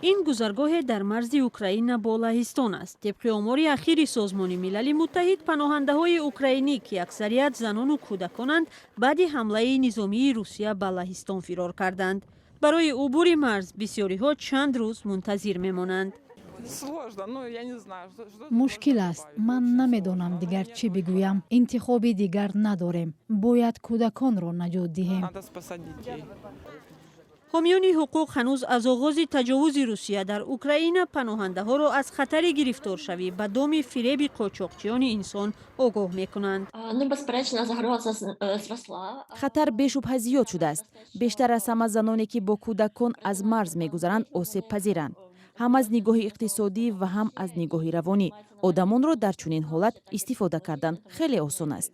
این گذرگاه در مرز اوکراین با لهستان است. طبق آمار اخیر سازمان ملل متحد، پناهنده های اوکراینی که اکثریت زنان و کودکانند بعد حمله نظامی روسیه به لهستان فرار کردند. برای عبور مرز بسیاری ها چند روز منتظر میمانند. مشکل است. من نمیدانم دیگر چی بگویم. انتخابی دیگر نداریم. باید کودکان را نجات دهیم. حامیان حقوق هنوز از آغاز تجاوز روسیه در اوکراین پناهنده ها را از خطر گرفتار شوی به دام فریب قاچاقچیان انسان آگاه میکنند. خطر بیشبه زیاد شده است. بیشتر از همه زنانی که با کودکان از مرز میگذرند آسیب پذیرند. هم از نگاه اقتصادی و هم از نگاه روانی. آدمان را در چنین حالت استفاده کردن خیلی آسان است.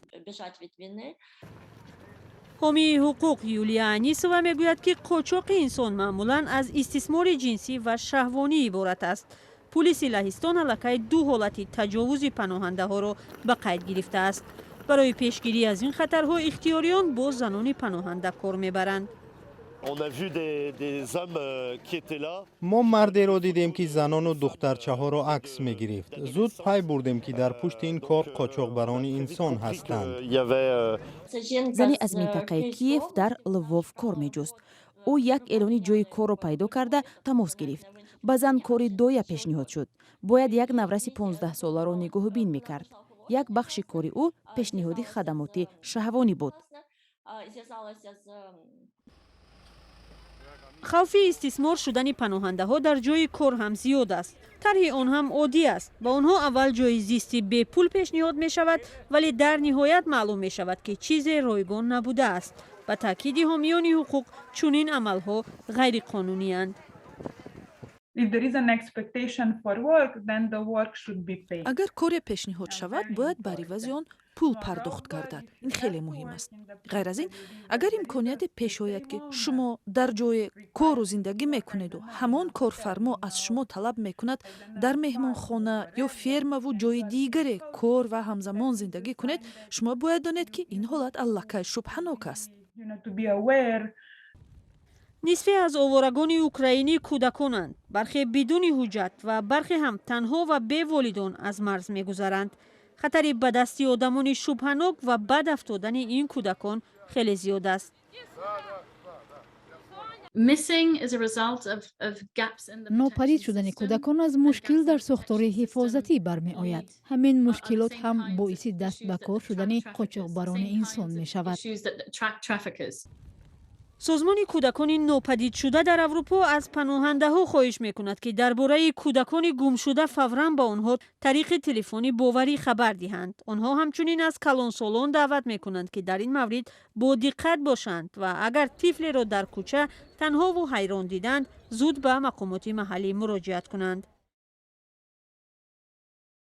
حامی حقوق یولیا انیسووا میگوید که قاچاق انسان معمولا از استثمار جنسی و شهوانی عبارت است. پلیس لهستان علاقه 2 حالت تجاوز پناهنده ها را به قید گرفته است. برای پیشگیری از این خطرها اختیاریان با زنان پناهنده کار میبرند. ما مردی را دیدیم که زنان و دخترچه ها را عکس می گرفت. زود پی بردیم که در پشت این کار قاچاقبران انسان هستند. زنی از منطقه کیف در لووف کار می جست. او یک اعلانی جای کار را پیدا کرده تماس گرفت. به زن کاری 2 پیشنهاد شد. باید یک نورس 15 ساله را نگاه بین می کرد. یک بخش کاری او پیشنهاد خدمات شهوانی بود. خوف استثمار شدن پناهنده ها در جای کار هم زیاد است. طرح آن هم عادی است. با آنها اول جای زیستی به پول پیشنهاد می شود، ولی در نهایت معلوم می شود که چیز رایگان نبوده است. با تاکید حامیان حقوق چنین عملها غیر قانونی اند. اگر کاری پیشنهاد شود باید بر عوض آن پول پرداخت گردد. این خیلی مهم است. غیر از این، اگر امکانیت پیش آید که شما در جای کار و زندگی میکنید و همان کارفرما از شما طلب میکند در مهمانخانه یا فرم و جای دیگری کار و همزمان زندگی کنید، شما باید دانید که این حالت الکی شبهه‌ناک است. نصف از آوارگان اوکراینی کودکانند. برخی بدون حجت و برخی هم تنها و بی والدان از مرز میگذرند. خطر به دست آدمان شبهه‌ناک و بد افتادن این کودکان خیلی زیاد است. ناپدید شدن کودکان از مشکل در ساختار حفاظتی برمی آید. همین مشکلات هم باعث دست به کار شدن قاچاقبران انسان می شود. سازمان کودکان ناپدید شده در اروپا از پناهنده ها خواهش می کند که درباره کودکان گم شده فوراً با آنها طریق تلفنی باوری خبر دهند. آنها همچنین از کلانسالان دعوت می کنند که در این مورد با دقت باشند و اگر طفل را در کوچه تنها و حیران دیدند زود به مقامات محلی مراجعت کنند.